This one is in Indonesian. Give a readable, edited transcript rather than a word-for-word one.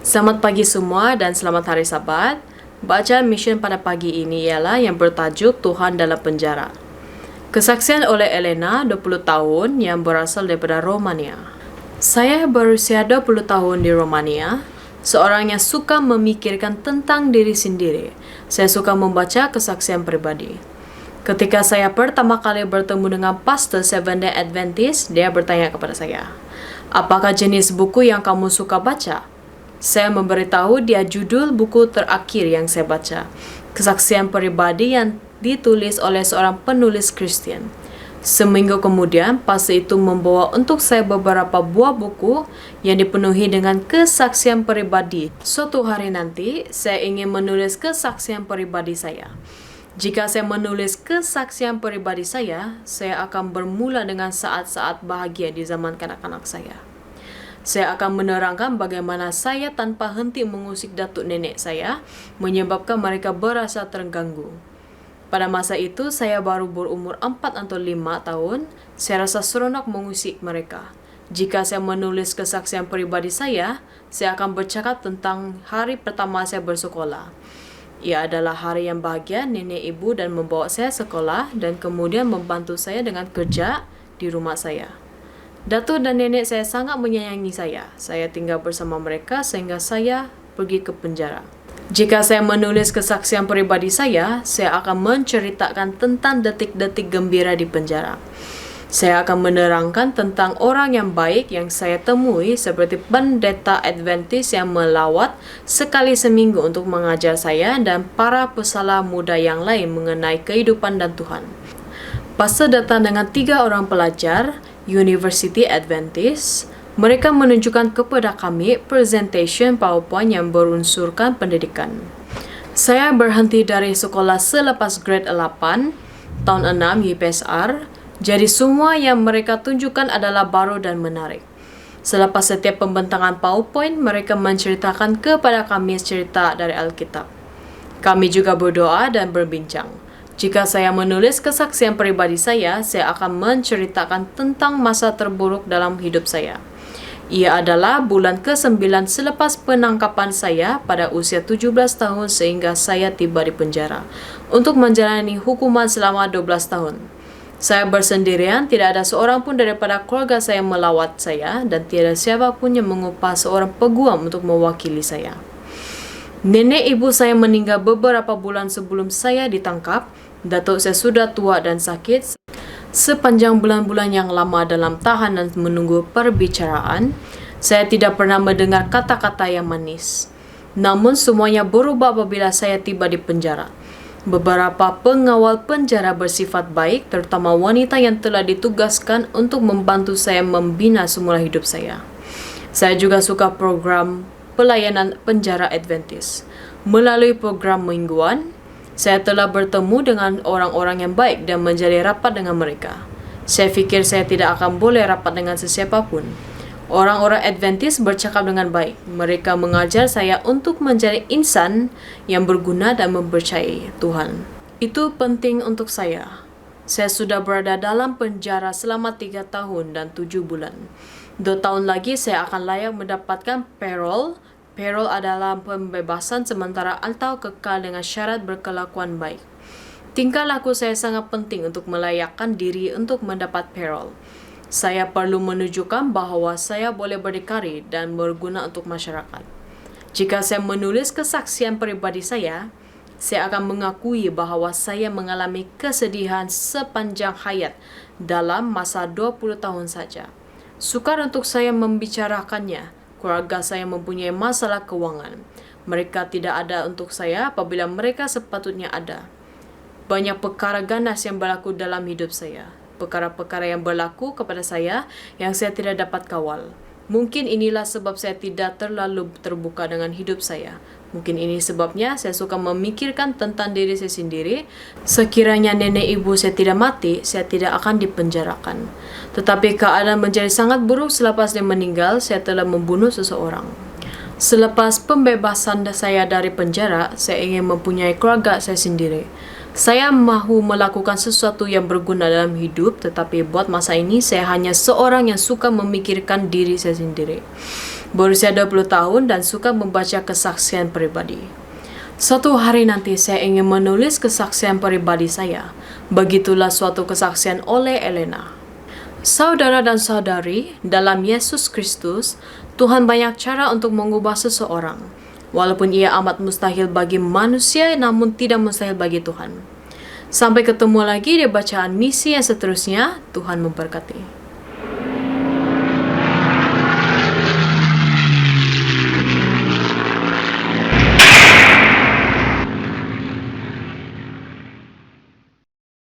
Selamat pagi semua dan selamat hari Sabat. Bacaan mission pada pagi ini ialah yang bertajuk Tuhan dalam Penjara. Kesaksian oleh Elena, 20 tahun, yang berasal daripada Romania. Saya berusia 20 tahun di Romania, seorang yang suka memikirkan tentang diri sendiri. Saya suka membaca kesaksian pribadi. Ketika saya pertama kali bertemu dengan pastor Seventh-day Adventist, dia bertanya kepada saya, "Apakah jenis buku yang kamu suka baca?" Saya memberitahu dia judul buku terakhir yang saya baca, kesaksian pribadi yang ditulis oleh seorang penulis Kristen. Seminggu kemudian, pastor itu membawa untuk saya beberapa buah buku yang dipenuhi dengan kesaksian pribadi. Suatu hari nanti, saya ingin menulis kesaksian pribadi saya. Jika saya menulis kesaksian pribadi saya akan bermula dengan saat-saat bahagia di zaman kanak-kanak saya. Saya akan menerangkan bagaimana saya tanpa henti mengusik datuk nenek saya, menyebabkan mereka berasa terganggu. Pada masa itu, saya baru berumur 4 atau 5 tahun, saya rasa seronok mengusik mereka. Jika saya menulis kesaksian pribadi saya akan bercakap tentang hari pertama saya bersekolah. Ia adalah hari yang bahagia nenek ibu dan membawa saya sekolah dan kemudian membantu saya dengan kerja di rumah saya. Datuk dan nenek saya sangat menyayangi saya. Saya tinggal bersama mereka sehingga saya pergi ke penjara. Jika saya menulis kesaksian pribadi saya akan menceritakan tentang detik-detik gembira di penjara. Saya akan menerangkan tentang orang yang baik yang saya temui seperti pendeta Adventist yang melawat sekali seminggu untuk mengajar saya dan para pesalah muda yang lain mengenai kehidupan dan Tuhan. Pastor datang dengan 3 orang pelajar University Adventist. Mereka menunjukkan kepada kami presentation PowerPoint yang berunsurkan pendidikan. Saya berhenti dari sekolah selepas grade 8, tahun 6 UPSR, jadi semua yang mereka tunjukkan adalah baru dan menarik. Selepas setiap pembentangan PowerPoint, mereka menceritakan kepada kami cerita dari Alkitab. Kami juga berdoa dan berbincang. Jika saya menulis kesaksian pribadi saya akan menceritakan tentang masa terburuk dalam hidup saya. Ia adalah bulan ke-9 selepas penangkapan saya pada usia 17 tahun sehingga saya tiba di penjara untuk menjalani hukuman selama 12 tahun. Saya bersendirian, tidak ada seorang pun daripada keluarga saya melawat saya dan tiada siapa pun yang mengupah seorang peguam untuk mewakili saya. Nenek ibu saya meninggal beberapa bulan sebelum saya ditangkap. Datuk saya sudah tua dan sakit. Sepanjang bulan-bulan yang lama dalam tahanan menunggu perbicaraan, saya tidak pernah mendengar kata-kata yang manis. Namun semuanya berubah apabila saya tiba di penjara. Beberapa pengawal penjara bersifat baik, terutama wanita yang telah ditugaskan untuk membantu saya membina semula hidup saya. Saya juga suka program pelayanan penjara Adventist. Melalui program mingguan, saya telah bertemu dengan orang-orang yang baik dan menjadi rapat dengan mereka. Saya fikir saya tidak akan boleh rapat dengan sesiapa pun. Orang-orang Adventist bercakap dengan baik. Mereka mengajar saya untuk menjadi insan yang berguna dan mempercayai Tuhan. Itu penting untuk saya. Saya sudah berada dalam penjara selama 3 tahun dan 7 bulan. 2 tahun lagi saya akan layak mendapatkan parole. Parole adalah pembebasan sementara atau kekal dengan syarat berkelakuan baik. Tingkah laku saya sangat penting untuk melayakkan diri untuk mendapat parole. Saya perlu menunjukkan bahawa saya boleh berdikari dan berguna untuk masyarakat. Jika saya menulis kesaksian pribadi saya akan mengakui bahawa saya mengalami kesedihan sepanjang hayat dalam masa 20 tahun saja. Sukar untuk saya membicarakannya. Keluarga saya mempunyai masalah keuangan. Mereka tidak ada untuk saya apabila mereka sepatutnya ada. Banyak perkara ganas yang berlaku dalam hidup saya. Perkara-perkara yang berlaku kepada saya yang saya tidak dapat kawal. Mungkin inilah sebab saya tidak terlalu terbuka dengan hidup saya. Mungkin ini sebabnya saya suka memikirkan tentang diri saya sendiri. Sekiranya nenek ibu saya tidak mati, saya tidak akan dipenjarakan. Tetapi keadaan menjadi sangat buruk selepas dia meninggal, saya telah membunuh seseorang. Selepas pembebasan saya dari penjara, saya ingin mempunyai keluarga saya sendiri. Saya mahu melakukan sesuatu yang berguna dalam hidup, tetapi buat masa ini saya hanya seorang yang suka memikirkan diri saya sendiri. berusia 20 tahun dan suka membaca kesaksian pribadi. Suatu hari nanti saya ingin menulis kesaksian pribadi saya. Begitulah suatu kesaksian oleh Elena. Saudara dan saudari, dalam Yesus Kristus, Tuhan banyak cara untuk mengubah seseorang. Walaupun ia amat mustahil bagi manusia, namun tidak mustahil bagi Tuhan. Sampai ketemu lagi di bacaan misi yang seterusnya. Tuhan memberkati.